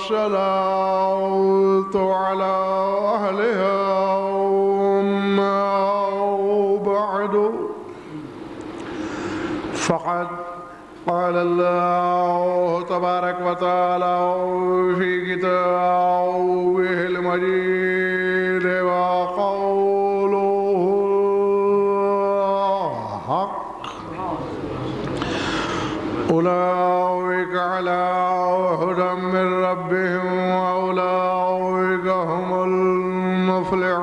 صلوت على أهلها أما بعد فقد قال الله تبارك وتعالى في كتابه المجيد وقوله حق أولئك على هدى من ربهم وأولئك هم المفلحون.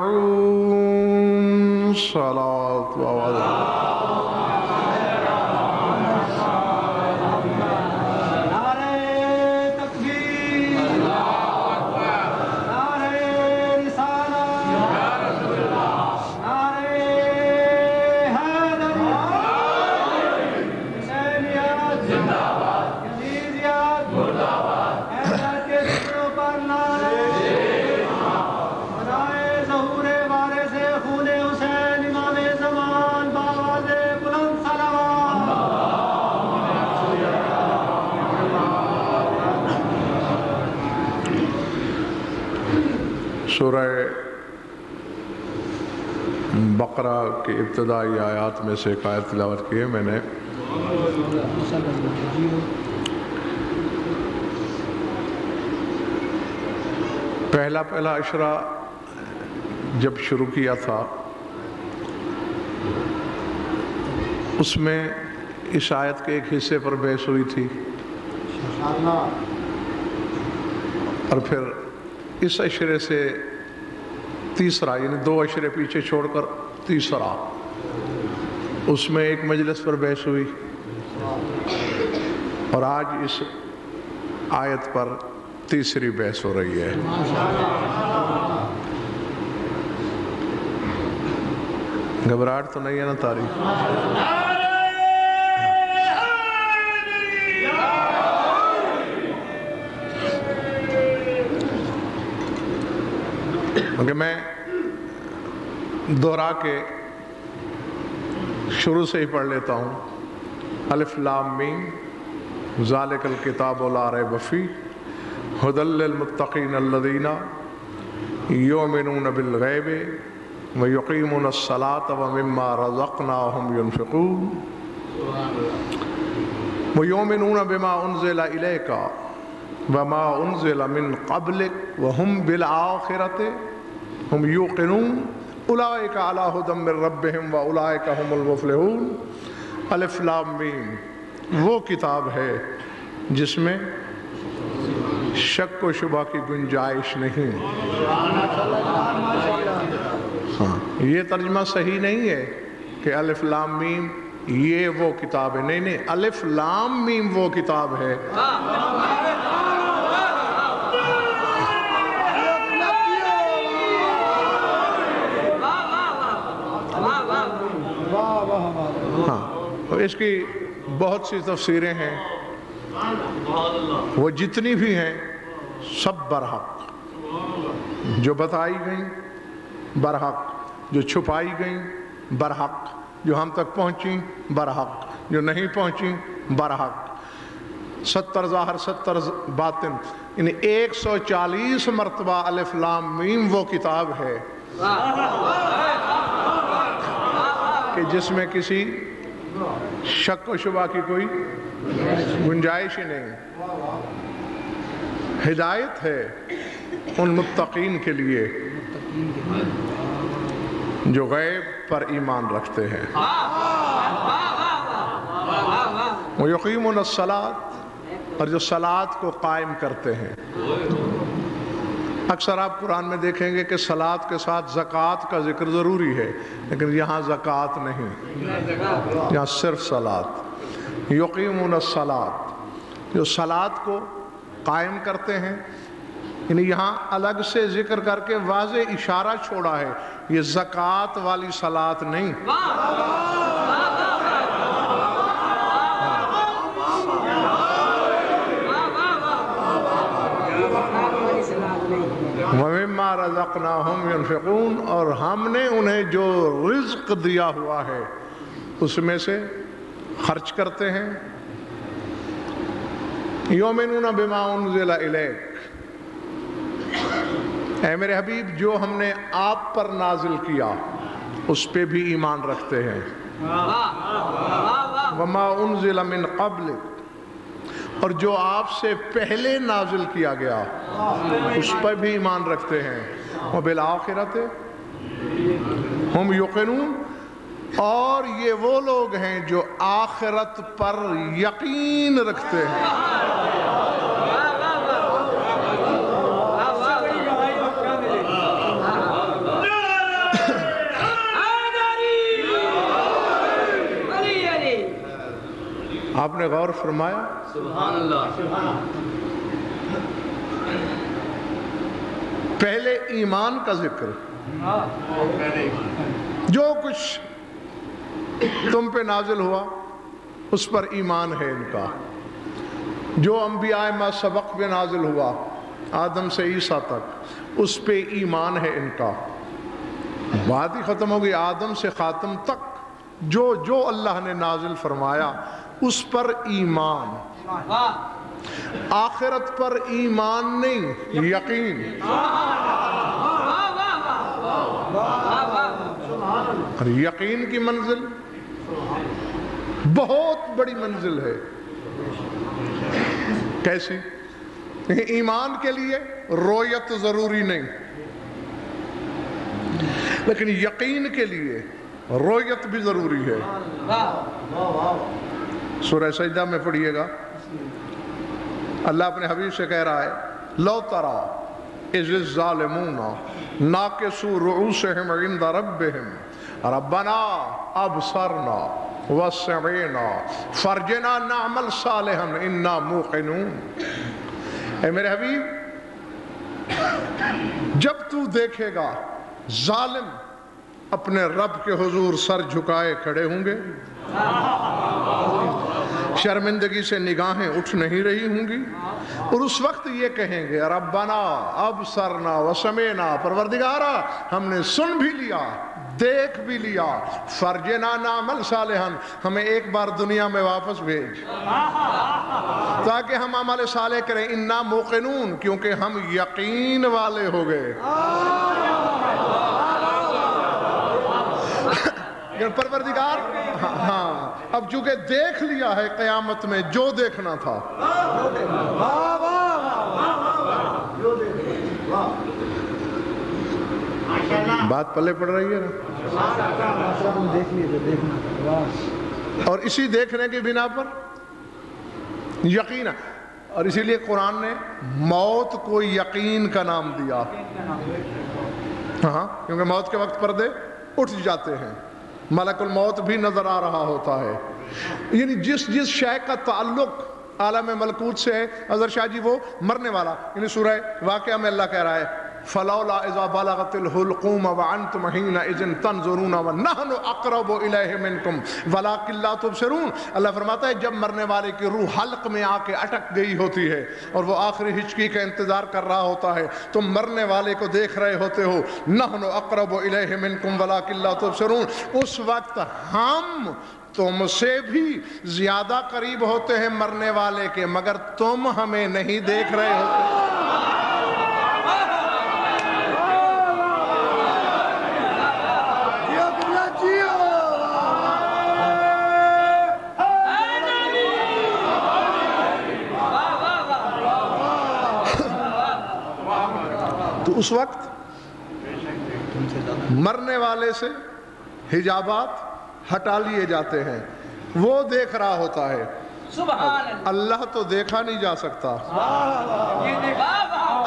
صلاة وسلام. سورہ بقرہ کی ابتدائی آیات میں سے ایک آیت تلاوت کی ہے میں نے. پہلا عشرہ جب شروع کیا تھا اس میں اس آیت کے ایک حصے پر بحث ہوئی تھی اور پھر اس عشرے سے تیسرا یعنی 2 عشرے پیچھے چھوڑ کر تیسرا اس میں ایک مجلس پر بحث ہوئی اور آج اس آیت پر تیسری بحث ہو رہی ہے. گھبراہٹ تو نہیں ہے نا تاریخ؟ کیونکہ میں دوہرا کے شروع سے ہی پڑھ لیتا ہوں. الف لام میم ذالک الکتاب لا ریب فیہ ھدی للمتقین الذین یؤمنون بالغیب ویقیمون الصلاۃ ومما رزقناہم ینفقون ویؤمنون بما انزل الیک وما انزل من قبلک وہم بالآخرۃ ہم یوقنون اولئک علی ھدی من ربہم واولئک هم المفلحون. الف لام میم وہ کتاب ہے جس میں شک و شبہ کی گنجائش نہیں. ہاں یہ ترجمہ صحیح نہیں ہے کہ الف لام میم یہ وہ کتاب ہے. نہیں الف لام میم وہ کتاب ہے اس کی بہت سی تفسیریں ہیں. وہ جتنی بھی ہیں سب برحق. جو بتائی گئیں برحق، جو چھپائی گئیں برحق، جو ہم تک پہنچیں برحق، جو نہیں پہنچیں برحق. 70 ظاہر 70 باطن یعنی 140 مرتبہ الف لام میم وہ کتاب ہے کہ جس میں کسی شک و شبہ کی کوئی گنجائش ہی نہیں. ہدایت ہے ان متقین کے لیے جو غیب پر ایمان رکھتے ہیں. وَيُقِيمُونَ الصَّلَاةَ اور جو صلاۃ کو قائم کرتے ہیں. اکثر آپ قرآن میں دیکھیں گے کہ صلاۃ کے ساتھ زکوٰۃ کا ذکر ضروری ہے لیکن یہاں زکوٰۃ نہیں، یہاں صرف صلاۃ. یقیمون الصلاۃ جو صلاۃ کو قائم کرتے ہیں یعنی یہاں الگ سے ذکر کر کے واضح اشارہ چھوڑا ہے یہ زکوٰۃ والی صلاۃ نہیں. وَمِمَّا رَزَقْنَاهُمْ يُنْفِقُونَ اور ہم نے انہیں جو رزق دیا ہوا ہے اس میں سے خرچ کرتے ہیں. یؤمنون بما انزل الیک اے میرے حبیب جو ہم نے آپ پر نازل کیا اس پہ بھی ایمان رکھتے ہیں، وما انزل من قبلک، اور جو آپ سے پہلے نازل کیا گیا اس پر بھی ایمان رکھتے ہیں، وبالآخرۃ ہم یوقنون، اور یہ وہ لوگ ہیں جو آخرت پر یقین رکھتے ہیں۔ آپ نے غور فرمایا؟ سبحان اللہ۔ پہلے ایمان کا ذکر، جو کچھ تم پہ نازل ہوا اس پر ایمان ہے ان کا، جو انبیاء ما سبق پہ نازل ہوا آدم سے عیسیٰ تک اس پہ ایمان ہے ان کا۔ بات ہی ختم ہوگی، آدم سے خاتم تک جو جو اللہ نے نازل فرمایا اس پر ایمان، آخرت پر ایمان نہیں، یقین۔ اور یقین کی منزل بہت بڑی منزل ہے۔ کیسی؟ ایمان کے لیے رویت ضروری نہیں، لیکن یقین کے لیے رویت بھی ضروری ہے۔ سورہ سجدہ میں پڑھیے گا، اللہ اپنے حبیب سے کہہ رہا ہے لو تری اذ الظالمون ناکسوا رؤوسہم عند ربہم ربنا ابصرنا وسمعنا فرجنا نعمل صالحا انا موقنون۔ اے میرے حبیب، جب تو دیکھے گا ظالم اپنے رب کے حضور سر جھکائے کھڑے ہوں گے، شرمندگی سے نگاہیں اٹھ نہیں رہی ہوں گی، اور اس وقت یہ کہیں گے ربنا ابصرنا وسمعنا، پروردگارا ہم نے سن بھی لیا دیکھ بھی لیا، فرجنا نعمل صالحا، ہمیں ایک بار دنیا میں واپس بھیج تاکہ ہم عمل صالح کریں، انا موقنون، کیونکہ ہم یقین والے ہو گئے۔ پروردگار ہاں اب چونکہ دیکھ لیا ہے قیامت میں جو دیکھنا تھا، بات پلے پڑ رہی ہے نا، اور اسی دیکھنے کی بنا پر یقین، اور اسی لیے قرآن نے موت کو یقین کا نام دیا، ہاں کیونکہ موت کے وقت پردے اٹھ جاتے ہیں، ملک الموت بھی نظر آ رہا ہوتا ہے، یعنی جس شے کا تعلق عالم ملکوت سے ہے، اظہر شاہ جی وہ مرنے والا، یعنی سورہ واقعہ میں اللہ کہہ رہا ہے فَلَوْلَا إِذَا بَلَغَتِ الْحُلْقُومَ وَأَنْتُمْ حِينَئِذٍ تَنْظُرُونَ وَنَحْنُ أَقْرَبُ إِلَيْهِ مِنْكُمْ وَلَكِنْ لَا تُبْصِرُونَ۔ اللہ فرماتا ہے جب مرنے والے کی روح حلق میں آ کے اٹک گئی ہوتی ہے اور وہ آخری ہچکی کا انتظار کر رہا ہوتا ہے، تم مرنے والے کو دیکھ رہے ہوتے ہو، نَحْنُ أَقْرَبُ إِلَيْهِ مِنْكُمْ وَلَكِنْ لَا تُبْصِرُونَ، اس وقت ہم تم سے بھی زیادہ قریب ہوتے ہیں مرنے والے کے، مگر تم ہمیں نہیں دیکھ رہے ہوتے۔ تو اس وقت مرنے والے سے حجابات ہٹا لیے جاتے ہیں، وہ دیکھ رہا ہوتا ہے، اللہ تو دیکھا نہیں جا سکتا،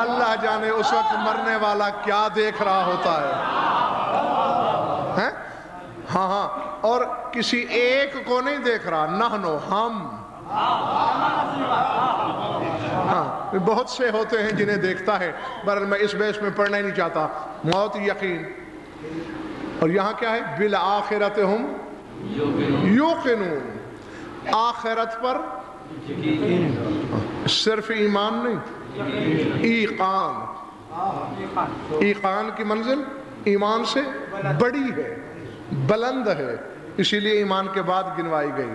اللہ جانے اس وقت مرنے والا کیا دیکھ رہا ہوتا ہے، ہاں ہاں، اور کسی ایک کو نہیں دیکھ رہا، نحنو ہم، ہاں بہت سے ہوتے ہیں جنہیں دیکھتا ہے، پر میں اس بیس میں پڑھنا ہی نہیں چاہتا، موت یقین، اور یہاں کیا ہے بالآخرت ہم یوقنون، آخرت پر صرف ایمان نہیں، ایقان کی منزل ایمان سے بڑی ہے، بلند ہے، اسی لیے ایمان کے بعد گنوائی گئی،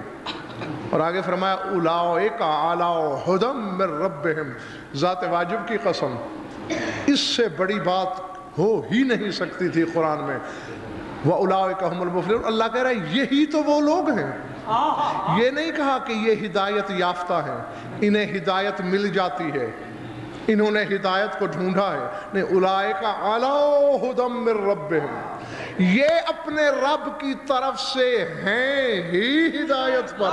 اور آگے فرمایا اولئک علی ھدی من ربہم، ذات واجب کی قسم اس سے بڑی بات ہو ہی نہیں سکتی تھی قرآن میں. وَأُولَٰئِكَ هُمُ الْمُفْلِحُونَ. اللہ کہہ رہا ہے یہی تو وہ لوگ ہیں. یہ نہیں کہا کہ یہ ہدایت یافتہ ہیں، انہیں ہدایت مل جاتی ہے، انہوں نے ہدایت کو ڈھونڈا ہے. نہیں، اولئک علی ھدی من ربہم، یہ اپنے رب کی طرف سے ہیں ہی ہدایت پر.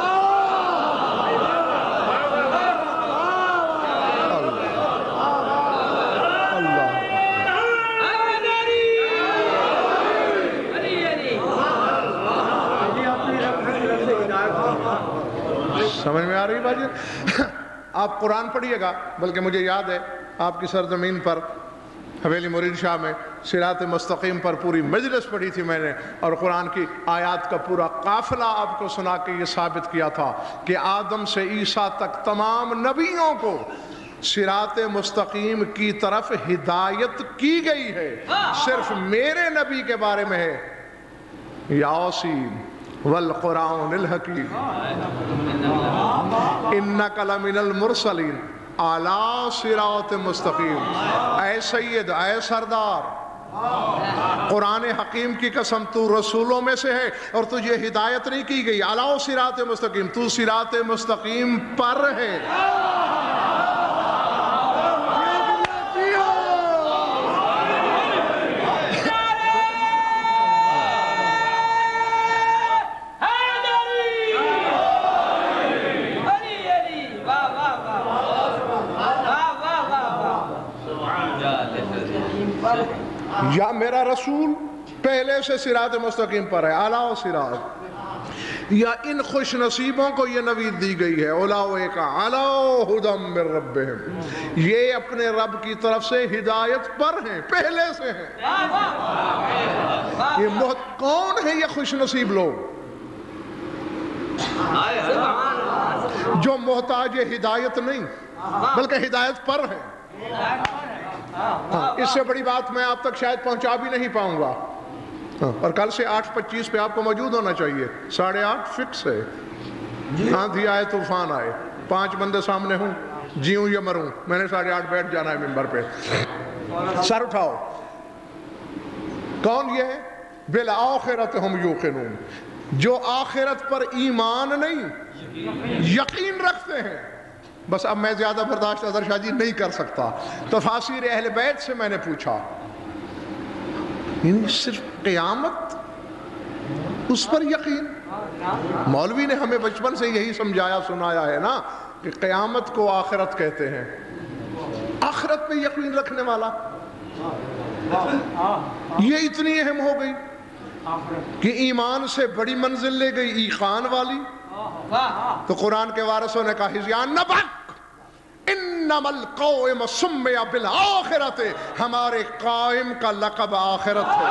سمجھ میں آ رہی باجی؟ آپ قرآن پڑھیے گا. بلکہ مجھے یاد ہے آپ کی سرزمین پر حویلی مرید شاہ میں صراط مستقیم پر پوری مجلس پڑھی تھی میں نے، اور قرآن کی آیات کا پورا قافلہ آپ کو سنا کے یہ ثابت کیا تھا کہ آدم سے عیسیٰ تک تمام نبیوں کو صراط مستقیم کی طرف ہدایت کی گئی ہے. صرف میرے نبی کے بارے میں ہے یاسین والقرآن الحکیم انک لمن المرسلین علی صراط مستقیم. اے سید، اے سردار، قرآن حکیم کی قسم تو رسولوں میں سے ہے اور تجھے ہدایت نہیں کی گئی علی صراط مستقیم، تو صراط مستقیم پر ہے. یا میرا رسول پہلے سے صراط مستقیم پر ہے، اعلیٰ صراط. یا ان خوش نصیبوں کو یہ نوید دی گئی ہے اولئک علی ھدی من ربہم، یہ اپنے رب کی طرف سے ہدایت پر ہیں، پہلے سے ہیں. یہ کون ہیں یہ خوش نصیب لوگ؟ جو محتاج ہدایت نہیں بلکہ ہدایت پر ہیں. اس سے بڑی بات میں آپ تک شاید پہنچا بھی نہیں پاؤں گا. اور کل سے 8:25 پہ آپ کو موجود ہونا چاہیے. 8:30 فکس ہے. آندھی آئے طوفان آئے 5 بندے سامنے ہوں، جیوں یا مروں، میں نے 8:30 بیٹھ جانا ہے ممبر پہ. سر اٹھاؤ. کون یہ ہے؟ بالآخرۃ ہم یوقنون، جو آخرت پر ایمان نہیں یقین رکھتے ہیں. بس اب میں زیادہ برداشت اظہر شاہ جی نہیں کر سکتا. تفاسیر اہل بیت سے میں نے پوچھا، یعنی صرف قیامت اس پر یقین؟ مولوی نے ہمیں بچپن سے یہی سمجھایا سنایا ہے نا کہ قیامت کو آخرت کہتے ہیں. آخرت پہ یقین رکھنے والا یہ اتنی اہم ہو گئی کہ ایمان سے بڑی منزل لے گئی ایقان والی. تو قرآن کے وارثوں نے کہا ہذیان نبک انما القائم سمی بالآخرت، ہمارے قائم کا لقب آخرت ہے.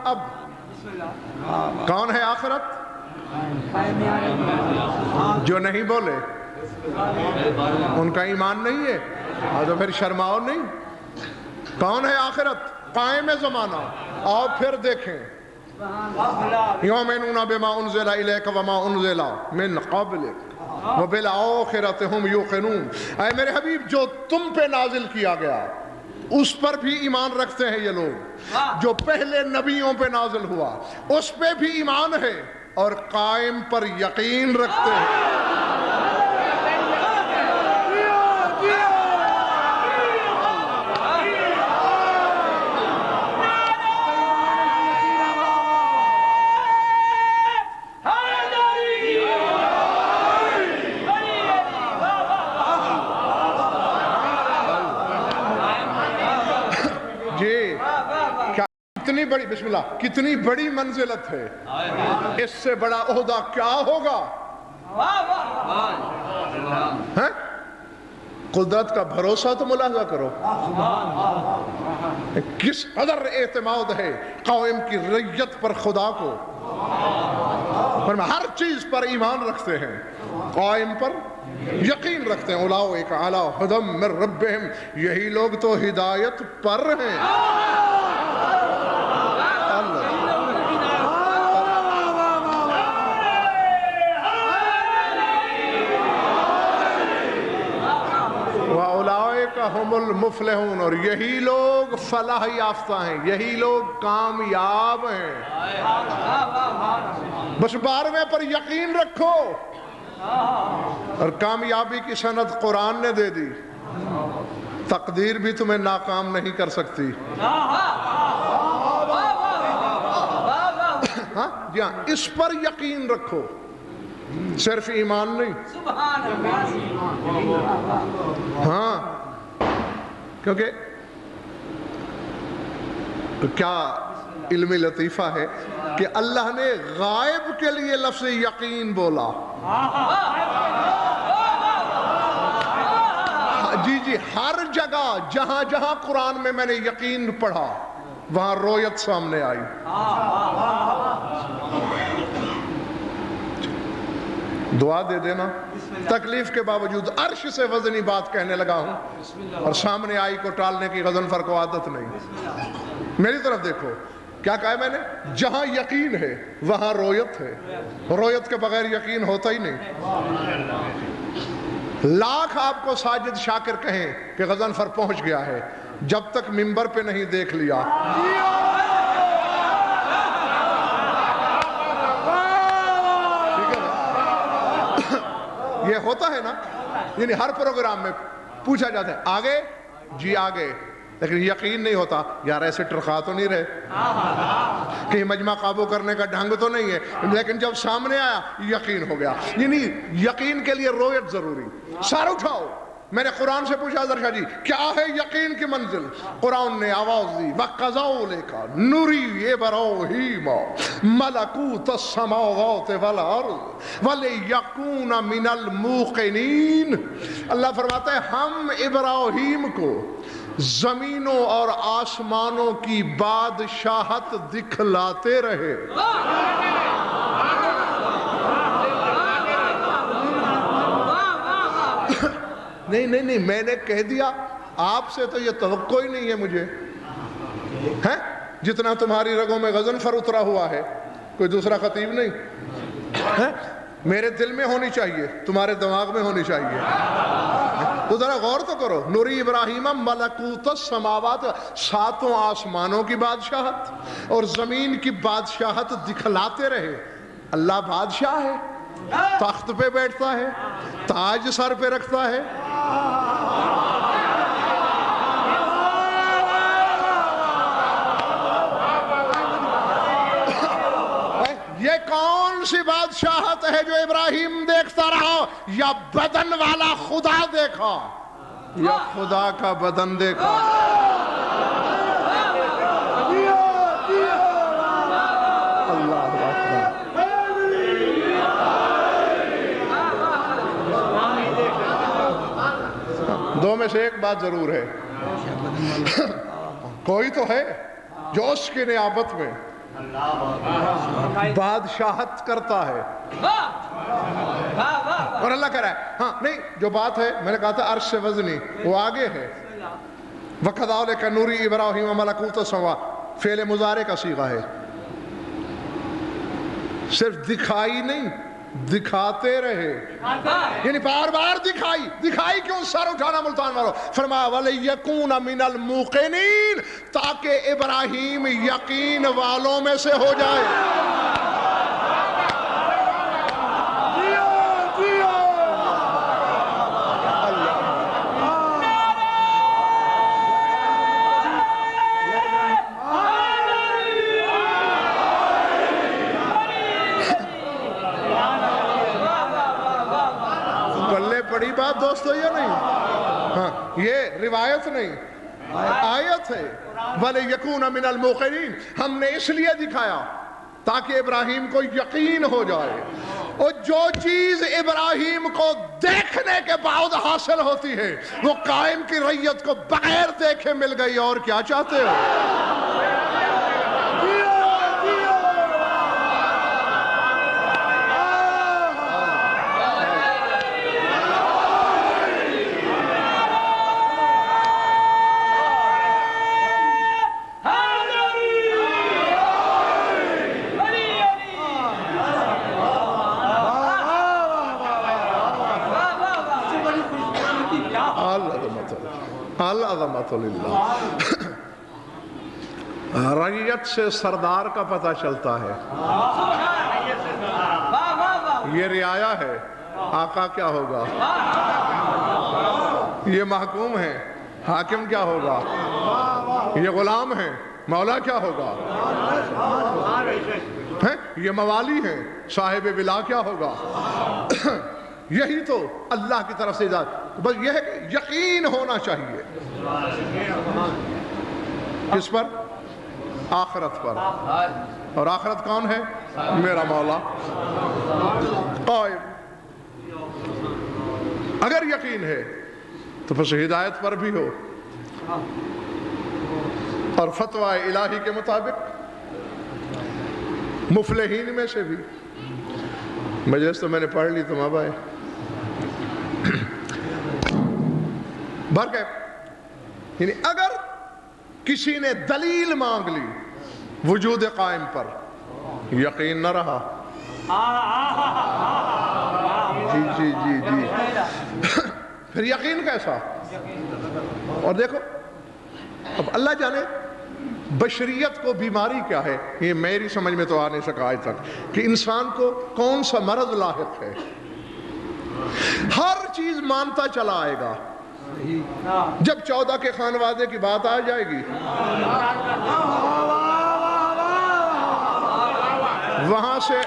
اب کون ہے آخرت؟ جو نہیں بولے ان کا ایمان نہیں ہے. تو پھر شرماؤ نہیں. کون ہے آخرت؟ قائم زمانہ. اور پھر دیکھیں یؤمنون بما انزل الیک وما انزل من قبلک وبالآخرۃ ہم یوقنون. اے میرے حبیب، جو تم پہ نازل کیا گیا اس پر بھی ایمان رکھتے ہیں یہ لوگ. جو پہلے نبیوں پہ نازل ہوا اس پہ بھی ایمان ہے اور قائم پر یقین رکھتے ہیں. بڑی، بسم اللہ، کتنی بڑی منزلت ہے، اس سے بڑا عہدہ کیا ہوگا؟ ہیں؟ قدرت کا بھروسہ تو ملاحظہ کرو، کس قدر اعتماد ہے قائم کی ریت پر خدا کو، پر ہر چیز پر ایمان رکھتے ہیں، قائم پر یقین رکھتے ہیں۔ اولئک علی ھدی من ربہم، یہی لوگ تو ہدایت پر ہیں۔ وَأُولَئِكَ هُمُ الْمُفْلِحُونَ، اور یہی لوگ فلاح یافتہ ہیں، یہی لوگ کامیاب ہیں۔ بس 12ویں پر یقین رکھو، اور کامیابی کی سند قرآن نے دے دی، تقدیر بھی تمہیں ناکام نہیں کر سکتی۔ ہاں جی ہاں، اس پر یقین رکھو، صرف ایمان نہیں۔ ہاں، کیونکہ کیا علمی لطیفہ ہے کہ اللہ نے غائب کے لیے لفظ یقین بولا۔ جی جی، ہر جگہ جہاں جہاں قرآن میں نے یقین پڑھا وہاں رویت سامنے آئی۔ دعا دے دینا، تکلیف کے باوجود عرش سے وزنی بات کہنے لگا ہوں، اور سامنے آئی کو ٹالنے کی غضنفر کو عادت نہیں۔ میری طرف دیکھو، کیا کہا ہے میں نے؟ جہاں یقین ہے وہاں رویت ہے، رویت کے بغیر یقین ہوتا ہی نہیں۔ لاکھ آپ کو ساجد شاکر کہیں کہ غضنفر پہنچ گیا ہے، جب تک ممبر پہ نہیں دیکھ لیا۔ یہ ہوتا ہے نا، یعنی ہر پروگرام میں پوچھا جاتا ہے آگے جی آگے، لیکن یقین نہیں ہوتا، یار ایسے ٹرخا تو نہیں رہے، کہیں مجمع قابو کرنے کا ڈھنگ تو نہیں ہے، لیکن جب سامنے آیا یقین ہو گیا۔ یعنی یقین کے لیے رویت ضروری۔ سر اٹھاؤ، میں نے قرآن سے پوچھا درشاہ جی کیا ہے یقین کی منزل؟ قرآن نے آواز دی، وَقَذَلِكَ نُرِي إِبْرَاهِيمَ مَلَكُوتَ السَّمَاوَاتِ وَالْأَرْضِ وَلِيَكُونَ مِنَ الْمُوقِنِينَ۔ اللہ فرماتا ہے ہم ابراہیم کو زمینوں اور آسمانوں کی بادشاہت دکھلاتے رہے۔ نہیں، میں نے کہہ دیا، آپ سے تو یہ توقع ہی نہیں ہے مجھے، ہے جتنا تمہاری رگوں میں غضنفر اترا ہوا ہے، کوئی دوسرا خطیب نہیں ہے، میرے دل میں ہونی چاہیے، تمہارے دماغ میں ہونی چاہیے۔ تو ذرا غور تو کرو، نوری ابراہیم ملکوت السماوات، ساتوں آسمانوں کی بادشاہت اور زمین کی بادشاہت دکھلاتے رہے۔ اللہ بادشاہ ہے، تخت پہ بیٹھتا ہے، تاج سر پہ رکھتا ہے۔ یہ کون سی بادشاہت ہے جو ابراہیم دیکھتا رہا؟ یا بدن والا خدا دیکھا، یا خدا کا بدن دیکھا؟ اللہ اکبر۔ دو میں سے ایک بات ضرور ہے، کوئی تو ہے جو اس کی نیابت میں بادشاہت کرتا ہے، اور اللہ کہہ رہا ہے ہاں نہیں، جو بات ہے میں نے کہا تھا عرش سے وزنی، وہ آگے ہے۔ وَكَذَلِكَ نُرِي إِبْرَاهِيمَ مَلَكُوتَ السَّمَاوَاتِ، فعل مضارع کا صیغہ ہے، صرف دکھائی نہیں، دکھاتے رہے، یعنی بار بار دکھائی کیوں؟ سر اٹھانا ملتان والو، فرمایا وَلِيَكُونَ مِنَ الْمُوقِنِينَ، تاکہ ابراہیم یقین والوں میں سے ہو جائے۔ بڑی بات دوستو یہ نہیں، ہاں یہ روایت نہیں، آیت ہے وَلِيَكُونَ مِنَ الْمُوقِنِينَ، ہم نے اس لیے دکھایا تاکہ ابراہیم کو یقین ہو جائے، اور جو چیز ابراہیم کو دیکھنے کے بعد حاصل ہوتی ہے وہ قائم کی ریت کو بغیر دیکھے مل گئی، اور کیا چاہتے ہو؟ العظمت للہ۔ ریت سے سردار کا پتہ چلتا ہے، یہ رعایا ہے، آقا کیا ہوگا؟ یہ محکوم ہے، حاکم کیا ہوگا؟ یہ غلام ہے، مولا کیا ہوگا؟ یہ موالی ہیں، صاحب ولا کیا ہوگا؟ یہی تو اللہ کی طرف سے بس یہ ہے کہ یقین ہونا چاہیے، کس پر؟ آخرت پر، اور آخرت کون ہے؟ میرا مولا قائم۔ اگر یقین ہے تو پس ہدایت پر بھی ہو، اور فتویٰ الہی کے مطابق مفلحین میں سے بھی۔ مجلس تو میں نے پڑھ لی، تم اب آئے یعنی اگر کسی نے دلیل مانگ لی وجود قائم پر، یقین نہ رہا، جی پھر یقین کیسا؟ اور دیکھو اب اللہ جانے بشریت کو بیماری کیا ہے، یہ میری سمجھ میں تو آ نہیں سکا آج تک، کہ انسان کو کون سا مرض لاحق ہے۔ ہر چیز مانتا چلا آئے گا، جب 14 کے خانوادے کی بات آ جائے گی وہاں سے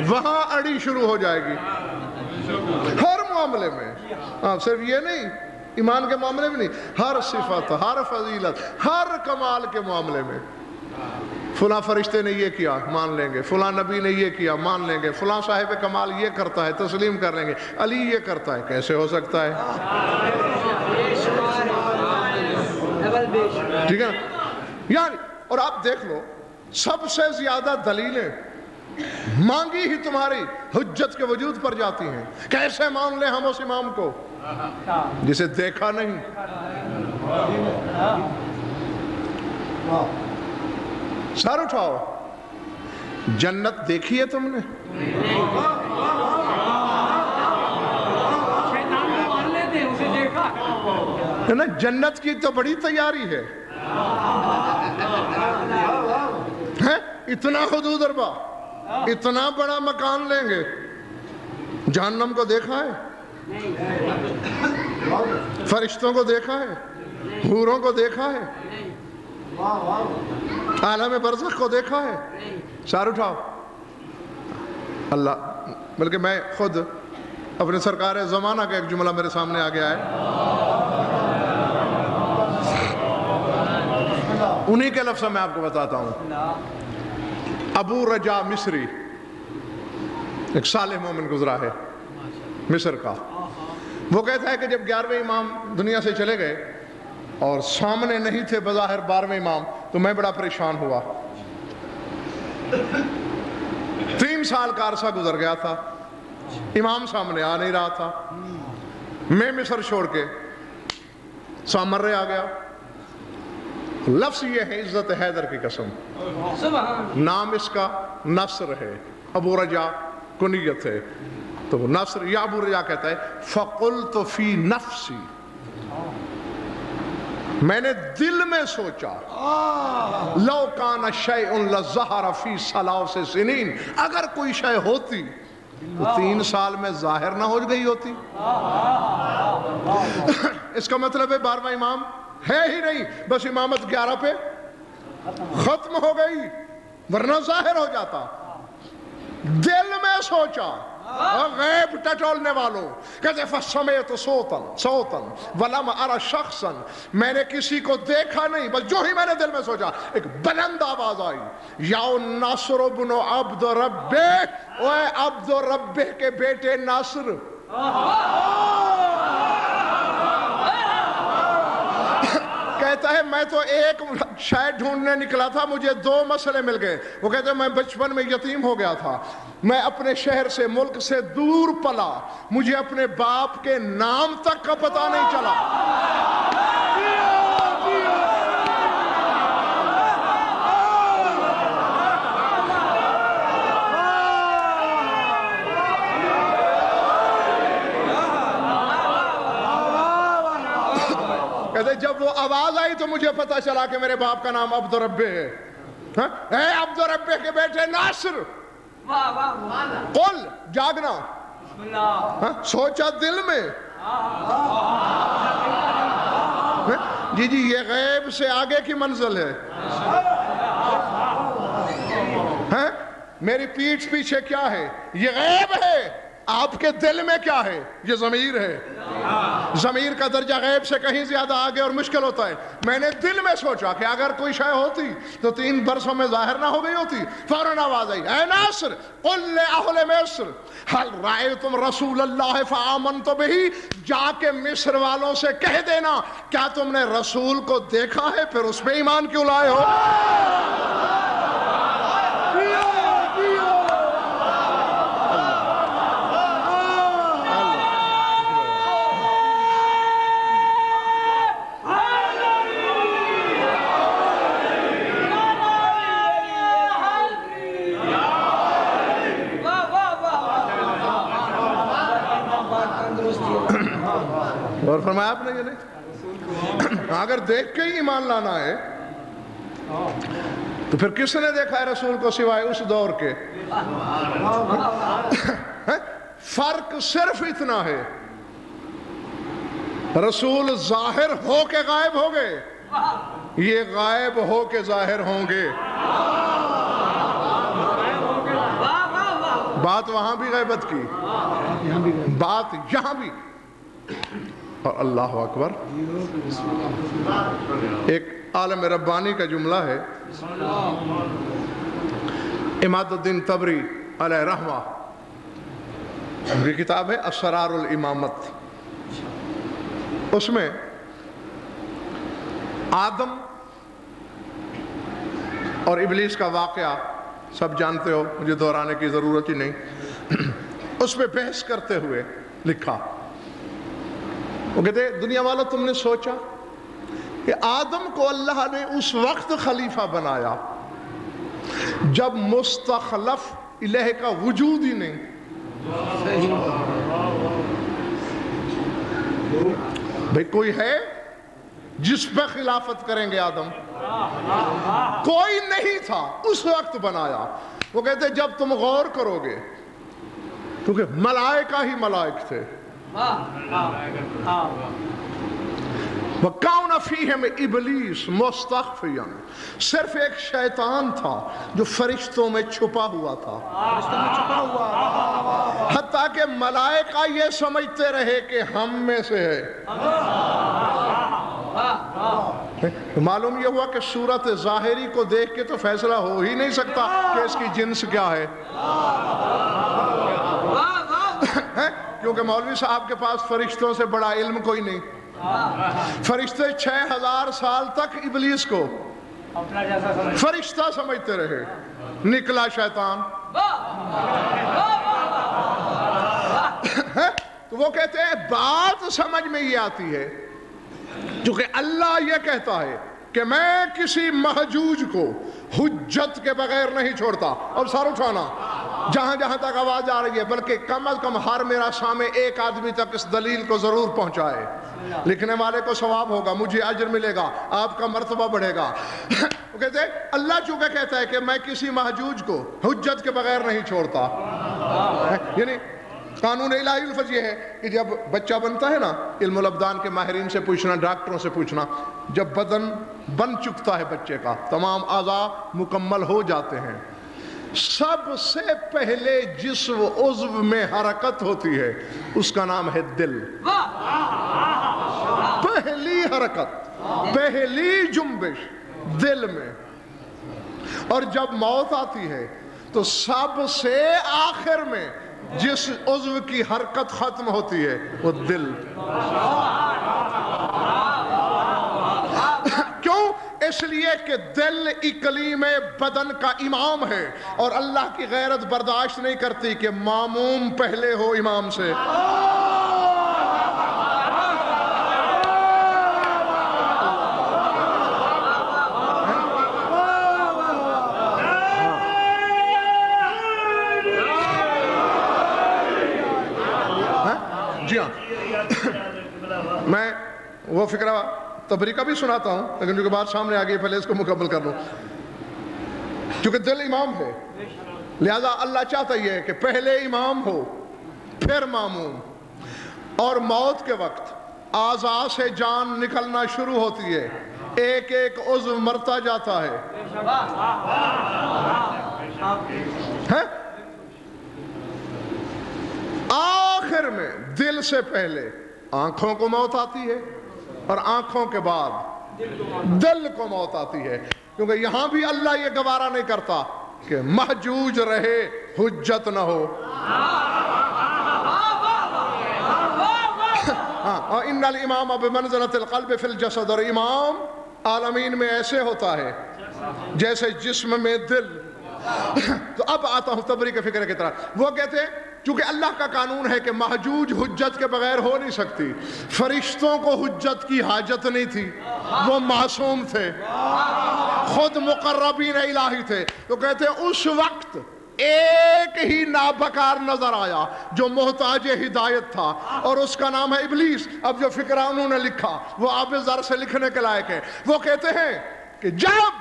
وہاں اڑی شروع ہو جائے گی، ہر معاملے میں، صرف یہ نہیں ایمان کے معاملے میں نہیں، ہر صفت، ہر فضیلت، ہر کمال کے معاملے میں۔ فلاں فرشتے نے یہ کیا، مان لیں گے، فلاں نبی نے یہ کیا، مان لیں گے، فلاں صاحب کمال یہ کرتا ہے، تسلیم کر لیں گے، علی یہ کرتا ہے، کیسے ہو سکتا ہے؟ ٹھیک ہے نا؟ یعنی اور آپ دیکھ لو، سب سے زیادہ دلیلیں مانگی ہی تمہاری حجت کے وجود پر جاتی ہیں۔ کیسے مان لیں ہم اس امام کو جسے دیکھا نہیں؟ سر اٹھاؤ، جنت دیکھی ہے تم نے؟ نا جنت کی تو بڑی تیاری ہے، اتنا حدود اربا، اتنا بڑا مکان لیں گے۔ جہنم کو دیکھا ہے؟ فرشتوں کو دیکھا ہے؟ حوروں کو دیکھا ہے؟ عالم برزخ کو دیکھا ہے؟ سار اٹھاؤ۔ اللہ، بلکہ میں خود اپنے سرکار زمانہ کا ایک جملہ میرے سامنے آ گیا ہے، انہی کے لفظ میں آپ کو بتاتا ہوں۔ ابو رجا مصری، ایک صالح مومن گزرا ہے مصر کا، وہ کہتا ہے کہ جب 11ویں امام دنیا سے چلے گئے اور سامنے نہیں تھے بظاہر 12ویں امام، تو میں بڑا پریشان ہوا۔ 3 سال کا عرصہ گزر گیا تھا، امام سامنے آ نہیں رہا تھا، میں مصر چھوڑ کے سامرے آ گیا۔ لفظ یہ ہے عزت حیدر کی قسم، نام اس کا نصر ہے، ابو رجا کنیت ہے، تو نصر یا ابو رجا کہتا ہے فَقُلْتُ فِي نَفْسِي، میں نے دل میں سوچا لَوْ كَانَ شَيْءٌ لَظَّهَرَ فِي ثَلَاثِ سِنِينَ، اگر کوئی شے ہوتی تو 3 سال میں ظاہر نہ ہو گئی ہوتی۔ اس کا مطلب ہے 12واں امام ہے ہی نہیں، بس امامت 11 پہ ختم ہو گئی، ورنہ ظاہر ہو جاتا۔ دل میں سوچا اور غیب ٹٹولنے والوں کہتے فسمیت صوتن ولم ارى شخصا، میں نے کسی کو دیکھا نہیں، بس جو ہی میں نے دل میں سوچا ایک بلند آواز آئی، یا ناصر بن عبد ربہ، اوے عبد ربہ کے بیٹے ناصر، کہتا ہے میں تو ایک شاید ڈھونڈنے نکلا تھا، مجھے 2 مسئلے مل گئے۔ وہ کہتے ہیں میں بچپن میں یتیم ہو گیا تھا، میں اپنے شہر سے ملک سے دور پلا، مجھے اپنے باپ کے نام تک کا پتہ نہیں چلا۔ کہتے جب وہ آواز آئی تو مجھے پتا چلا کہ میرے باپ کا نام عبد ربہ ہے۔ اے عبد ربہ کے بیٹے ناصر، قل جاگنا، سوچا دل میں، جی جی یہ غیب سے آگے کی منزل ہے۔ میری پیٹھ پیچھے کیا ہے یہ غیب ہے، آپ کے دل میں کیا ہے یہ ضمیر ہے۔ ضمیر کا درجہ غیب سے کہیں زیادہ آگے اور مشکل ہوتا ہے۔ میں نے دل میں سوچا کہ اگر کوئی شے ہوتی تو 3 برسوں میں ظاہر نہ ہو گئی ہوتی۔ فوراً آواز آئی، اے ناصر قل لأہل مصر هل رأیتم رسول اللہ فآمنت بہ، جا کے مصر والوں سے کہہ دینا کیا تم نے رسول کو دیکھا ہے پھر اس پہ ایمان کیوں لائے ہو۔ اور فرمایا آپ نے یہ نہیں، اگر دیکھ کے ہی ایمان لانا ہے تو پھر کس نے دیکھا ہے رسول کو سوائے اس دور کے۔ فرق صرف اتنا ہے، رسول ظاہر ہو کے غائب ہو گئے، یہ غائب ہو کے ظاہر ہوں گے۔ بات وہاں بھی غیبت کی، بات یہاں بھی۔ اور اللہ اکبر، ایک عالم ربانی کا جملہ ہے، عماد الدین طبری علیہ رحمہ، ان کی کتاب ہے اسرار الامامت، اس میں آدم اور ابلیس کا واقعہ سب جانتے ہو، مجھے دہرانے کی ضرورت ہی نہیں، اس پہ بحث کرتے ہوئے لکھا، وہ کہتے ہیں دنیا والوں تم نے سوچا کہ آدم کو اللہ نے اس وقت خلیفہ بنایا جب مستخلف الہ کا وجود ہی نہیں۔ بھئی کوئی ہے جس پہ خلافت کریں گے آدم؟ کوئی نہیں تھا، اس وقت بنایا۔ وہ کہتے ہیں جب تم غور کرو گے، کیونکہ ملائکہ ہی ملائک تھے، وَكَوْنَ فِيهِمْ إِبْلِيسُ مُسْتَخْفِيًا، صرف ایک شیطان تھا جو فرشتوں میں چھپا ہوا تھا، حتیٰ کہ ملائکہ یہ سمجھتے رہے کہ ہم میں سے ہے۔ معلوم یہ ہوا کہ صورت ظاہری کو دیکھ کے تو فیصلہ ہو ہی نہیں سکتا کہ اس کی جنس کیا ہے، کیونکہ مولوی صاحب کے پاس فرشتوں سے بڑا علم کوئی نہیں۔ فرشتے 6000 سال تک ابلیس کو فرشتہ سمجھتے رہے، نکلا شیطان۔ تو وہ کہتے ہیں بات سمجھ میں یہ آتی ہے چونکہ اللہ یہ کہتا ہے کہ میں کسی محجوج کو حجت کے بغیر نہیں چھوڑتا۔ اور سر اٹھانا جہاں جہاں تک آواز آ رہی ہے، بلکہ کم از کم ہر میرا سامنے ایک آدمی تک اس دلیل کو ضرور پہنچائے، لکھنے والے کو ثواب ہوگا، مجھے اجر ملے گا، آپ کا مرتبہ بڑھے گا۔ وہ کہتے ہیں اللہ چونکہ کہتا ہے کہ میں کسی محجوج کو حجت کے بغیر نہیں چھوڑتا، یعنی قانون الہی الفظ یہ ہے کہ جب بچہ بنتا ہے نا، علم الابدان کے ماہرین سے پوچھنا، ڈاکٹروں سے پوچھنا، جب بدن بن چکتا ہے بچے کا، تمام اعضاء مکمل ہو جاتے ہیں، سب سے پہلے جس عضو میں حرکت ہوتی ہے اس کا نام ہے دل. پہلی حرکت، پہلی جنبش دل میں. اور جب موت آتی ہے تو سب سے آخر میں جس عضو کی حرکت ختم ہوتی ہے وہ دل. کیوں؟ اس لیے کہ دل اقلیم بدن کا امام ہے، اور اللہ کی غیرت برداشت نہیں کرتی کہ ماموم پہلے ہو امام سے. جی ہاں، میں وہ فکرہ تبری کا بھی سناتا ہوں، لیکن جو کہ بات سامنے آ گئی پہلے اس کو مکمل کر لوں. کیونکہ دل امام ہے، لہذا اللہ چاہتا یہ ہے کہ پہلے امام ہو پھر ماموم. اور موت کے وقت اعضاء سے جان نکلنا شروع ہوتی ہے، ایک ایک عضو مرتا جاتا ہے. آخر میں دل سے پہلے آنکھوں کو موت آتی ہے، اور آنکھوں کے بعد دل کو موت آتی ہے. کیونکہ یہاں بھی اللہ یہ گوارا نہیں کرتا کہ محجوج رہے، حجت نہ ہو. اور ان الامام بمنزلۃ القلب فی الجسد، اور امام عالمین میں ایسے ہوتا ہے جیسے جسم میں دل. تو اب آتا ہوں تبری کے فکر کی طرح. وہ کہتے ہیں چونکہ اللہ کا قانون ہے کہ محجوج حجت کے بغیر ہو نہیں سکتی. فرشتوں کو حجت کی حاجت نہیں تھی، وہ معصوم تھے، خود مقربین الہی تھے. تو کہتے ہیں اس وقت ایک ہی نابکار نظر آیا جو محتاج ہدایت تھا، اور اس کا نام ہے ابلیس. اب جو فکرہ انہوں نے لکھا وہ آپ ذر سے لکھنے کے لائق ہے. وہ کہتے ہیں کہ جب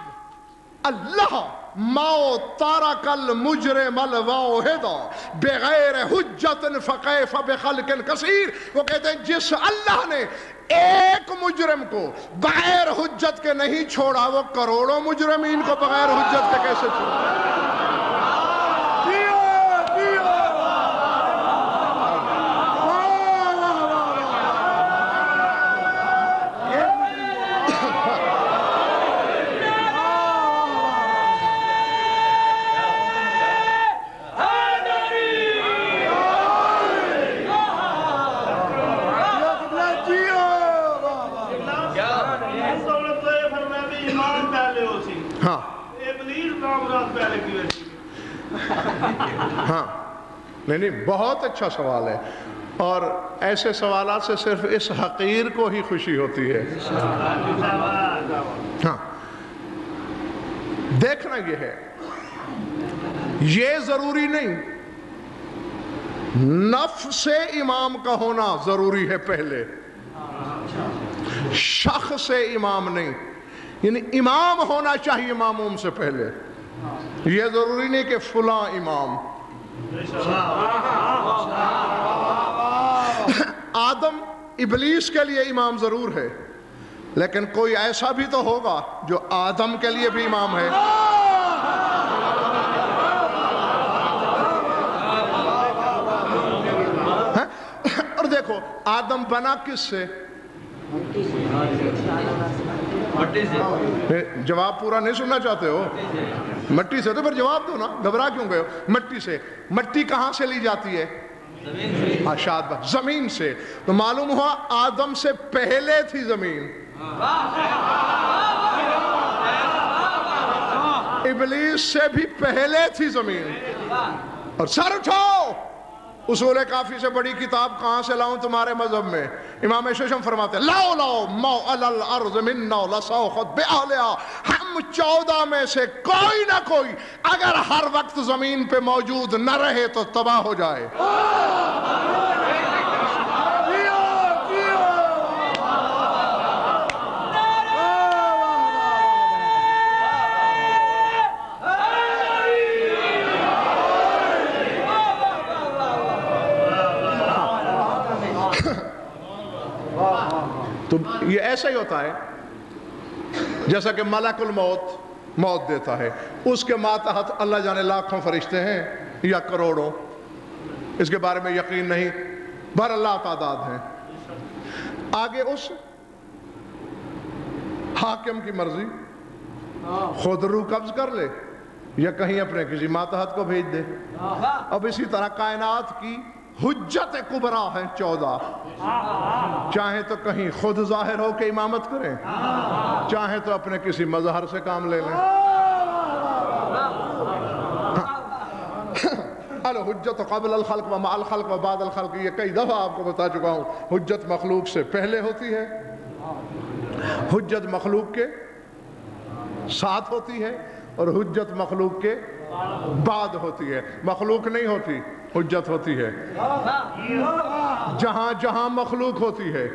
اللہ ما ترک المجرم الواحد بغیر حجت فکیف بخلق کثیر، وہ کہتے ہیں جس اللہ نے ایک مجرم کو بغیر حجت کے نہیں چھوڑا، وہ کروڑوں مجرمین کو بغیر حجت کے کیسے چھوڑا؟ ہاں، نہیں بہت اچھا سوال ہے، اور ایسے سوالات سے صرف اس حقیر کو ہی خوشی ہوتی ہے. ہاں، دیکھنا یہ ہے، یہ ضروری نہیں نفس امام کا ہونا ضروری ہے پہلے، شخص سے امام نہیں. یعنی امام ہونا چاہیے ماموم سے پہلے، یہ ضروری نہیں کہ فلاں امام. آدم ابلیس کے لیے امام ضرور ہے، لیکن کوئی ایسا بھی تو ہوگا جو آدم کے لیے بھی امام ہے. اور دیکھو آدم بنا کس سے؟ جواب پورا نہیں سننا چاہتے ہو؟ مٹی سے. تو پھر جواب دو نا، گھبرا کیوں گئے ہو؟ مٹی سے. مٹی کہاں سے لی جاتی ہے؟ زمین سے. تو معلوم ہوا آدم سے پہلے تھی زمین. ابلیس سے بھی پہلے تھی زمین. اور سر اٹھاؤ، اصول کافی سے بڑی کتاب کہاں سے لاؤں تمہارے مذہب میں؟ امام ششم فرماتے ہیں لاؤ لاؤ ما علی الارض منا لسوخت بأہلہا، ہم 14 میں سے کوئی نہ کوئی اگر ہر وقت زمین پہ موجود نہ رہے تو تباہ ہو جائے. تو یہ ایسا ہی ہوتا ہے جیسا کہ ملک الموت موت دیتا ہے، اس کے ماتحت اللہ جانے لاکھوں فرشتے ہیں یا کروڑوں، اس کے بارے میں یقین نہیں، بہر اللہ تعداد ہیں۔ آگے اس حاکم کی مرضی، خود روح قبض کر لے یا کہیں اپنے کسی ماتحت کو بھیج دے۔ اب اسی طرح کائنات کی حجت کبریٰ ہیں 14، چاہیں تو کہیں خود ظاہر ہو کے امامت کریں، چاہیں تو اپنے کسی مظہر سے کام لے لیں۔ الحجت قبل الخلق و مع الخلق و بعد الخلق، یہ کئی دفعہ آپ کو بتا چکا ہوں۔ حجت مخلوق سے پہلے ہوتی ہے، حجت مخلوق کے ساتھ ہوتی ہے، اور حجت مخلوق کے بعد ہوتی ہے۔ مخلوق نہیں ہوتی، حجت ہوتی ہے۔ جہاں جہاں مخلوق ہوتی ہے،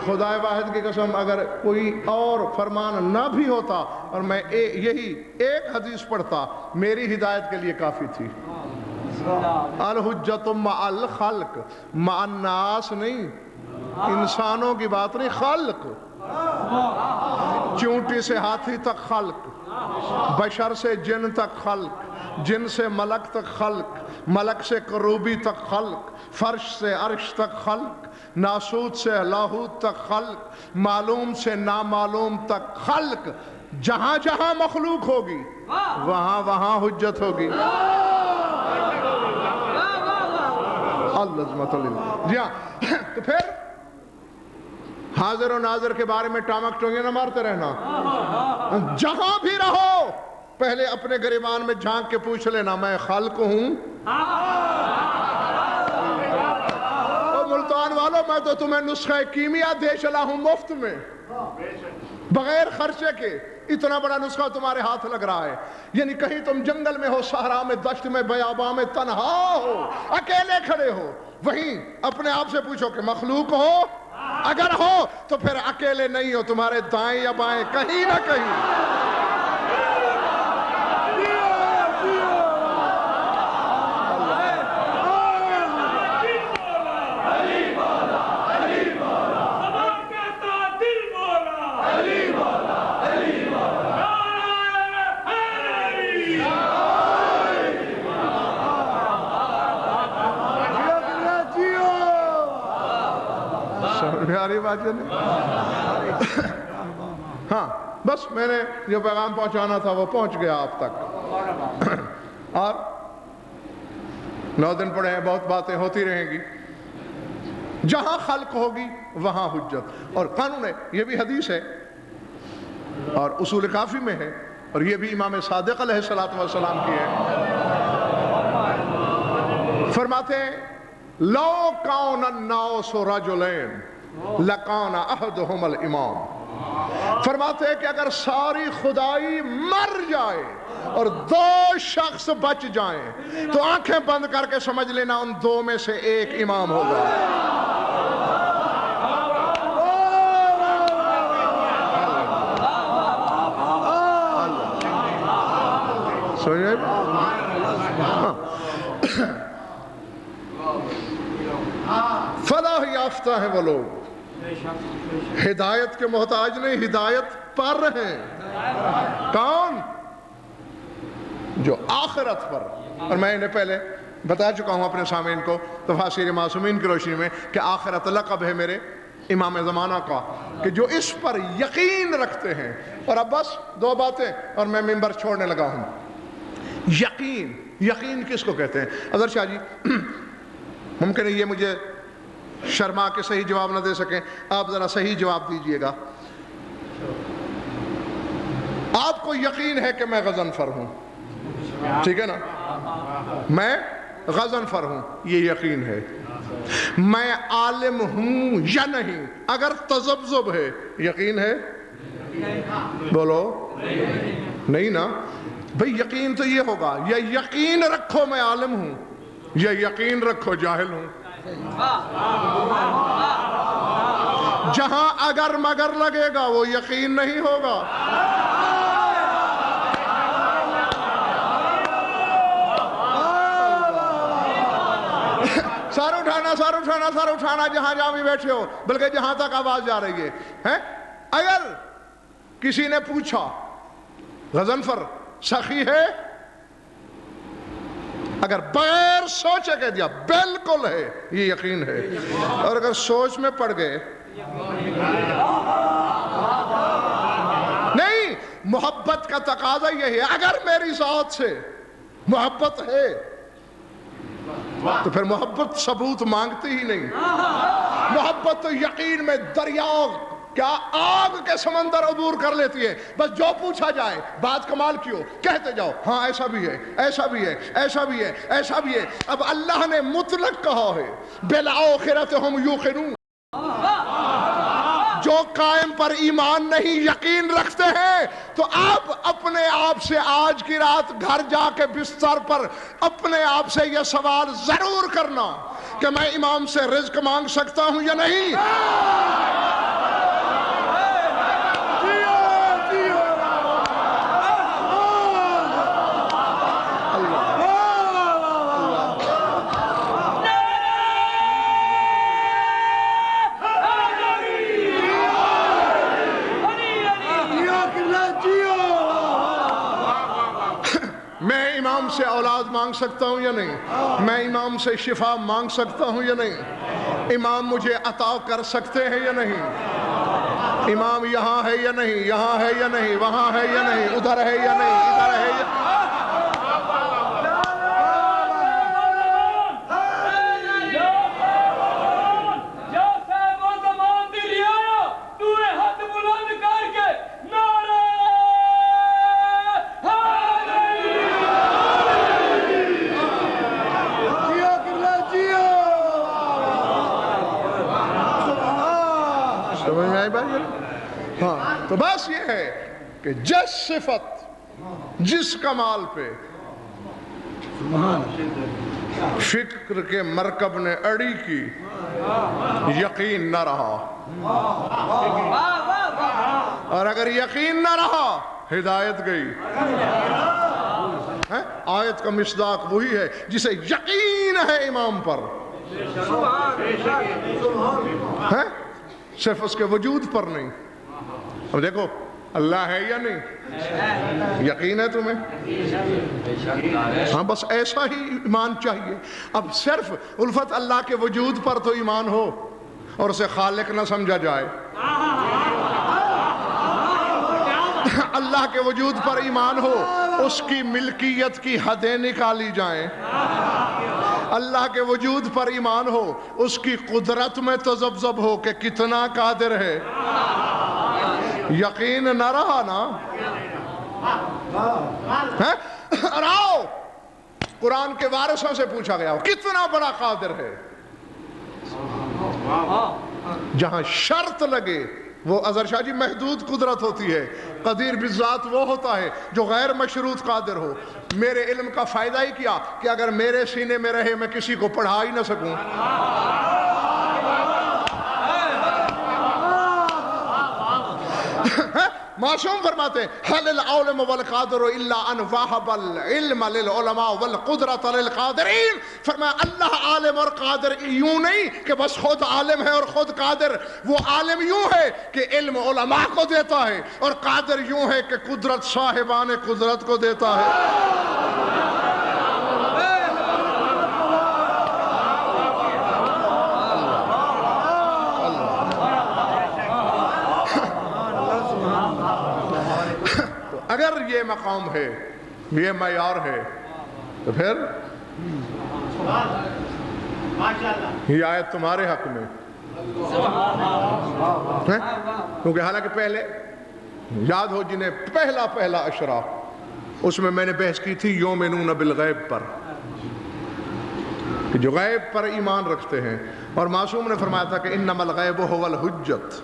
خدا واحد کی قسم اگر کوئی اور فرمان نہ بھی ہوتا اور میں یہی ایک حدیث پڑھتا، میری ہدایت کے لیے کافی تھی۔ الحجت مع الخلق، مع الناس نہیں، انسانوں کی بات نہیں، خلق، چونٹی سے ہاتھی تک خلق، بشر سے جن تک خلق، جن سے ملک تک خلق، ملک سے کروبی تک خلق، فرش سے عرش تک خلق، ناسوت سے لاہوت تک خلق، معلوم سے نامعلوم تک خلق۔ جہاں جہاں مخلوق ہوگی وہاں وہاں حجت ہوگی۔ اللہم صلی اللہ۔ جی ہاں، تو پھر حاضر و ناظر کے بارے میں ٹامک ٹونگے نہ مارتے رہنا۔ جہاں بھی رہو پہلے اپنے گریبان میں جھانک کے پوچھ لینا، میں خالق ہوں؟ ملتان والوں، میں تو تمہیں نسخہ کیمیا دے چلا ہوں مفت میں، بغیر خرچے کے۔ اتنا بڑا نسخہ تمہارے ہاتھ لگ رہا ہے، یعنی کہیں تم جنگل میں ہو، صحرا میں، دشت میں، بیاباں میں، تنہا ہو، اکیلے کھڑے ہو، وہیں اپنے آپ سے پوچھو کہ مخلوق ہو؟ اگر ہو تو پھر اکیلے نہیں ہو، تمہارے دائیں یا بائیں کہیں نہ کہیں بات ہے۔ ہاں بس میں نے جو پیغام پہنچانا تھا وہ پہنچ گیا آپ تک، اور 9 دن پڑے ہیں، بہت باتیں ہوتی رہیں گی۔ جہاں خلق ہوگی وہاں حجت، اور قانون ہے، یہ بھی حدیث ہے اور اصول کافی میں ہے، اور یہ بھی امام صادق علیہ السلام کی ہے۔ فرماتے ہیں لو کون الناس رجلین لکان احدہم الامام، فرماتے ہیں کہ اگر ساری خدائی مر جائے اور 2 شخص بچ جائیں تو آنکھیں بند کر کے سمجھ لینا ان 2 میں سے ایک امام ہوگا۔ فلاح یافتہ ہیں وہ لوگ، ہدایت کے محتاج نہیں، ہدایت پر ہیں۔ کون؟ جو آخرت پر، اور میں انہیں پہلے بتا چکا ہوں اپنے سامعین کو تفاسیر معصومین کی روشنی میں کہ آخرت لقب ہے میرے امام زمانہ کا، کہ جو اس پر یقین رکھتے ہیں۔ اور اب بس 2 باتیں اور میں منبر چھوڑنے لگا ہوں۔ یقین، یقین کس کو کہتے ہیں؟ اظہر شاہ جی ممکن ہے یہ مجھے شرما کے صحیح جواب نہ دے سکیں، آپ ذرا صحیح جواب دیجئے گا۔ آپ کو یقین ہے کہ میں غضنفر ہوں، ٹھیک ہے نا؟ میں غضنفر ہوں، یہ یقین ہے۔ میں عالم ہوں یا نہیں، اگر تذبذب ہے، یقین ہے؟ بولو نہیں نا بھئی، یقین تو یہ ہوگا، یا یقین رکھو میں عالم ہوں، یا یقین رکھو جاہل ہوں۔ جہاں اگر مگر لگے گا وہ یقین نہیں ہوگا۔ سر اٹھانا، سر اٹھانا، سر اٹھانا، جہاں جہاں بھی بیٹھے ہو، بلکہ جہاں تک آواز جا رہی ہے۔ اگر کسی نے پوچھا غضنفر سخی ہے؟ اگر بغیر سوچے کہہ دیا بالکل ہے، یہ یقین ہے. اور اگر سوچ میں پڑ گئے نہیں، محبت کا تقاضا یہ ہے اگر میری ذات سے محبت ہے تو پھر محبت ثبوت مانگتی ہی نہیں. محبت تو یقین میں دریا کیا آگ کے سمندر عبور کر لیتی ہے. بس جو پوچھا جائے بات کمال کی ہو کہتے جاؤ ہاں ایسا بھی ہے، ایسا بھی ہے، ایسا بھی ہے، ایسا بھی ہے. اب اللہ نے مطلق کہا ہے بالآخرۃ ہم یوقنون، جو قائم پر ایمان نہیں یقین رکھتے ہیں تو آپ اپنے آپ سے آج کی رات گھر جا کے بستر پر اپنے آپ سے یہ سوال ضرور کرنا کہ میں امام سے رزق مانگ سکتا ہوں یا نہیں. امام سے اولاد مانگ سکتا ہوں یا نہیں؟ میں امام سے شفا مانگ سکتا ہوں یا نہیں؟ امام مجھے عطا کر سکتے ہیں یا نہیں؟ امام یہاں ہے یا نہیں؟ یہاں ہے یا نہیں؟ وہاں ہے یا نہیں؟ ادھر ہے یا نہیں؟ ادھر ہے یا ہاں. تو بس یہ ہے کہ جس صفت جس کمال پہ فکر کے مرکب نے اڑی کی یقین نہ رہا، اور اگر یقین نہ رہا ہدایت گئی. آیت کا مصداق وہی ہے جسے یقین ہے امام پر، صرف اس کے وجود پر نہیں. اب دیکھو اللہ ہے یا نہیں؟ یقین ہے تمہیں؟ ہاں بس ایسا ہی ایمان چاہیے. اب صرف الفت اللہ کے وجود پر تو ایمان ہو اور اسے خالق نہ سمجھا جائے. اللہ کے وجود پر ایمان ہو، اس کی ملکیت کی حدیں نکالی جائیں. اللہ کے وجود پر ایمان ہو، اس کی قدرت میں تذبذب ہو کہ کتنا قادر ہے. یقین نہ رہا نا. اور آؤ قرآن کے وارثوں سے پوچھا گیا کتنا بڑا قادر ہے. جہاں شرط لگے وہ اظہر شاہ جی محدود قدرت ہوتی ہے. قدیر بالذات وہ ہوتا ہے جو غیر مشروط قادر ہو. میرے علم کا فائدہ ہی کیا کہ اگر میرے سینے میں رہے میں کسی کو پڑھا ہی نہ سکوں. معصوم فرماتے ہیں حل العالم والقادر الا ان وهب العلم للعلماء والقدرت للقادرین. فرمایا اللہ عالم اور قادر یوں نہیں کہ بس خود عالم ہے اور خود قادر. وہ عالم یوں ہے کہ علم علماء کو دیتا ہے، اور قادر یوں ہے کہ قدرت صاحبان قدرت کو دیتا ہے. اگر یہ مقام ہے، یہ معیار ہے، تو پھر یہ آیت تمہارے حق میں. کیونکہ حالانکہ پہلے یاد ہو جنہیں پہلا اشرا اس میں نے بحث کی تھی یؤمنون بالغیب پر، کہ جو غیب پر ایمان رکھتے ہیں. اور معصوم نے فرمایا تھا کہ انما الغیب هو الحجت،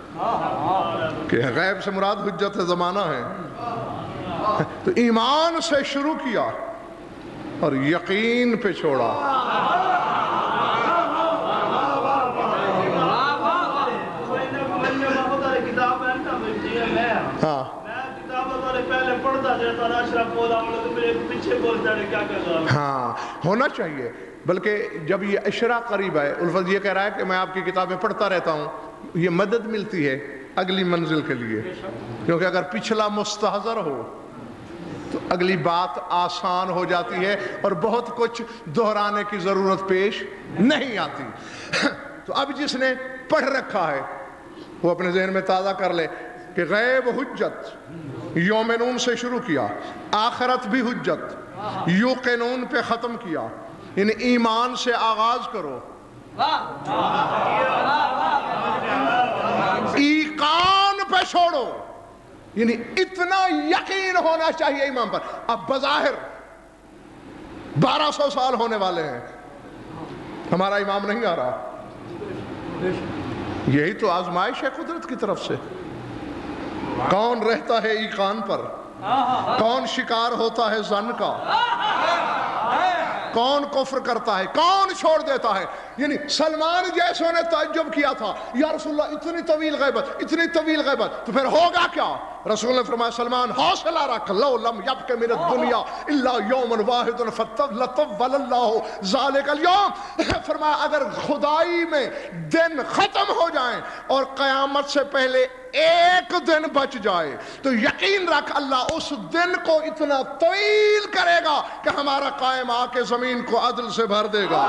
کہ غیب سے مراد حجت زمانہ ہے. تو ایمان سے شروع کیا اور یقین پہ چھوڑا. ہاں ہاں ہونا چاہیے. بلکہ جب یہ اشرا قریب ہے، الفت یہ کہہ رہا ہے کہ میں آپ کی کتابیں پڑھتا رہتا ہوں، یہ مدد ملتی ہے اگلی منزل کے لیے، کیونکہ اگر پچھلا مستحضر ہو تو اگلی بات آسان ہو جاتی ہے اور بہت کچھ دہرانے کی ضرورت پیش نہیں آتی۔ تو اب جس نے پڑھ رکھا ہے وہ اپنے ذہن میں تازہ کر لے کہ غیب حجت، یومنون سے شروع کیا، آخرت بھی حجت، یوقنون پہ ختم کیا، یعنی ایمان سے آغاز کرو، ایقان پہ چھوڑو، یعنی اتنا یقین ہونا چاہیے ایمان پر۔ اب بظاہر 1200 سال ہونے والے ہیں، ہمارا امام نہیں آ رہا، یہی تو آزمائش ہے قدرت کی طرف سے۔ کون رہتا ہے ایقان پر، کون شکار ہوتا ہے ظن کا، کون کفر کرتا ہے، کون چھوڑ دیتا ہے۔ یعنی سلمان جیسوں نے تعجب کیا تھا، یا رسول اللہ اتنی طویل غیبت، اتنی طویل غیبت، تو پھر ہوگا کیا؟ رسول نے فرمایا سلمان حوصلہ رکھ، لو لم یبق من الدنیا الا یوم واحد لطول اللہ ذالک اليوم۔ فرمایا اگر خدائی میں دن ختم ہو جائیں اور قیامت سے پہلے ایک دن بچ جائے تو یقین رکھ اللہ اس دن کو اتنا طویل کرے گا کہ ہمارا قائم آ کے زمین کو عدل سے بھر دے گا۔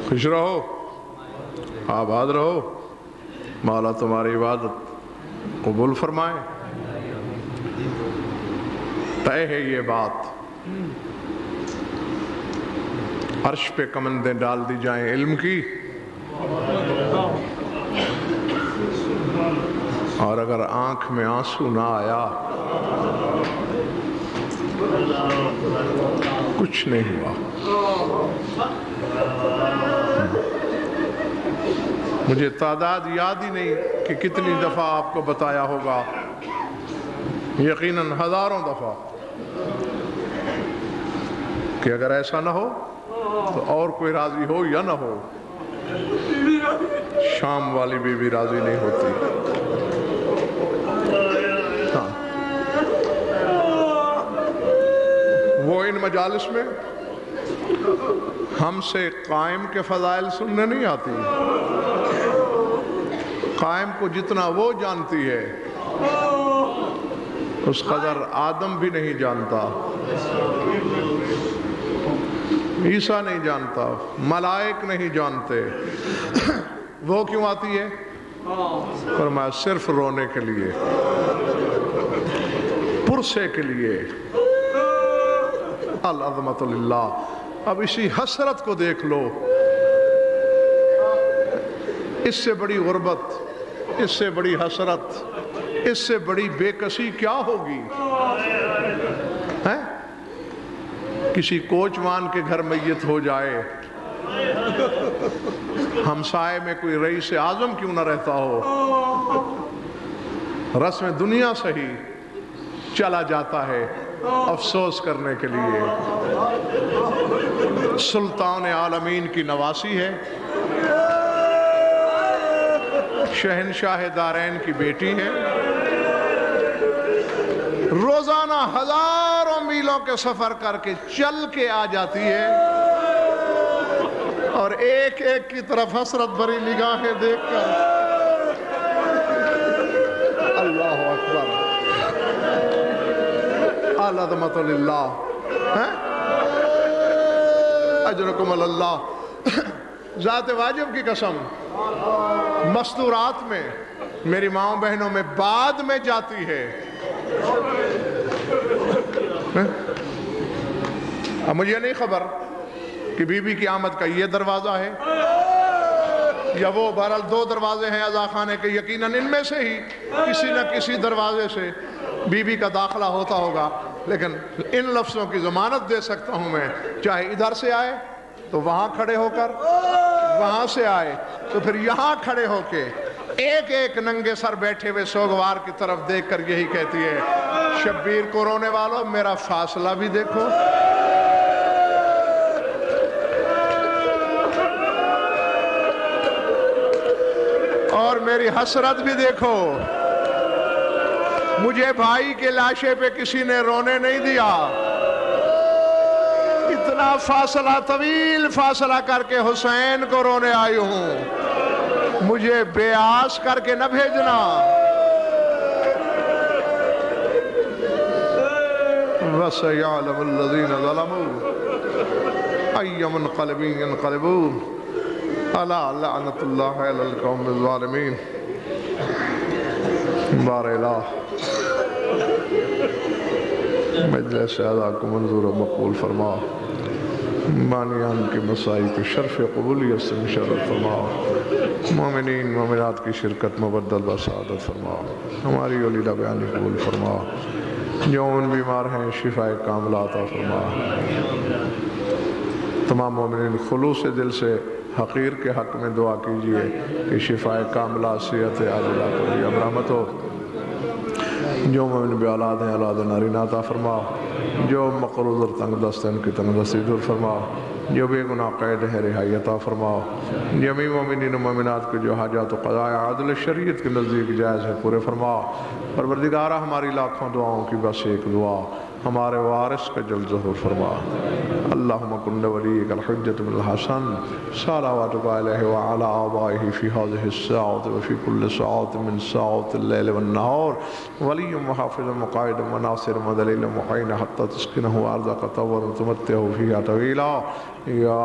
خوش رہو، آباد رہو، مولا تمہاری عبادت قبول فرمائے۔ طے ہے یہ بات، عرش پہ کمندیں ڈال دی جائیں علم کی، اور اگر آنکھ میں آنسو نہ آیا کچھ نہیں ہوا۔ مجھے تعداد یاد ہی نہیں کہ کتنی دفعہ آپ کو بتایا ہوگا، یقیناً ہزاروں دفعہ، کہ اگر ایسا نہ ہو تو اور کوئی راضی ہو یا نہ ہو، شام والی بیوی راضی نہیں ہوتی۔ ہاں، وہ ان مجالس میں ہم سے قائم کے فضائل سننے نہیں آتی، قائم کو جتنا وہ جانتی ہے اس قدر آدم بھی نہیں جانتا، عیسیٰ نہیں جانتا، ملائک نہیں جانتے۔ وہ کیوں آتی ہے؟ فرمایا صرف رونے کے لیے، پرسے کے لیے۔ العظمت للہ۔ اب اسی حسرت کو دیکھ لو، اس سے بڑی غربت، اس سے بڑی حسرت، اس سے بڑی بے کسی کیا ہوگی؟ کسی کوچوان کے گھر میت ہو جائے، ہمسائے میں کوئی رئیس اعظم کیوں نہ رہتا ہو، رسم دنیا سے ہی چلا جاتا ہے، افسوس کرنے کے لیے۔ سلطان عالمین کی نواسی ہے، شہنشاہ دارین کی بیٹی ہے، روزانہ ہزاروں میلوں کے سفر کر کے چل کے آ جاتی ہے، اور ایک ایک کی طرف حسرت بھری نگاہیں دیکھ کر اللہ اکبر العظمۃ للہ اجرکم اللہ، ذات واجب کی قسم مستورات میں میری ماؤں بہنوں میں بعد میں جاتی ہے۔ اب مجھے نہیں خبر کہ بی بی کی آمد کا یہ دروازہ ہے یا وہ، بہرحال دو دروازے ہیں عزا خانے کے، یقیناً ان میں سے ہی کسی نہ کسی دروازے سے بی بی کا داخلہ ہوتا ہوگا، لیکن ان لفظوں کی ضمانت دے سکتا ہوں میں، چاہے ادھر سے آئے تو وہاں کھڑے ہو کر، وہاں سے آئے تو پھر یہاں کھڑے ہو کے ایک ایک ننگے سر بیٹھے ہوئے سوگوار کی طرف دیکھ کر یہی کہتی ہے، شبیر کو رونے والوں میرا فاصلہ بھی دیکھو، اور میری حسرت بھی دیکھو، مجھے بھائی کے لاشے پہ کسی نے رونے نہیں دیا، اتنا فاصلہ، طویل فاصلہ کر کے حسین کو رونے آئی ہوں، مجھے بے آس کر کے نہ بھیجنا۔ وَسَيَعْلَمُ الَّذِينَ ظَلَمُوا أَيَّ مُنْقَلِبٍ يَنْقَلِبُونَ أَلَا لَعْنَةُ اللَّهِ عَلَى الْقَوْمِ الظَّالِمِينَ۔ بار الہ مجلس اعلیٰ کو منظور و مقبول فرما، بانیان کی مسائی کو شرف قبولیت سے مشرف فرما، مومنین مومنات کی شرکت مبدل بسعادت فرما، ہماری ولیدہ بیانی قبول فرما، جو ان بیمار ہیں شفاء کاملہ عطا فرما، تمام مومنین خلوص دل سے حقیر کے حق میں دعا کیجئے کہ شفاء کاملہ صحت عاجلہ کو بھی رحمت ہو، جو مومن بے اولاد ہیں اولاد نارینہ عطا فرما، جو مقروض اور تنگ دست ہیں ان کی تنگ دستی دور فرما، جو بے گناہ قید ہے رہائی عطا فرما، جمیع مومنین و مومنات کو جو حاجات و قضاء عادل شریعت کے نزدیک جائز ہے پورے فرما۔ پروردگارہ ہماری لاکھوں دعاؤں کی بس ایک دعا، ہمارے وارث کا جلد ظہور فرما۔ اللہم کن ولیک الحجت بن الحسن صلواتک علیہ وعلی آبائہ فی هذه الساعة وفی کل ساعة من ساعات اللیل والنہار، ولی محافظ مقائد مناصر مدلیل محین حتی تسکنہ ارضک طور تمتعہ فیہا طویلا، یا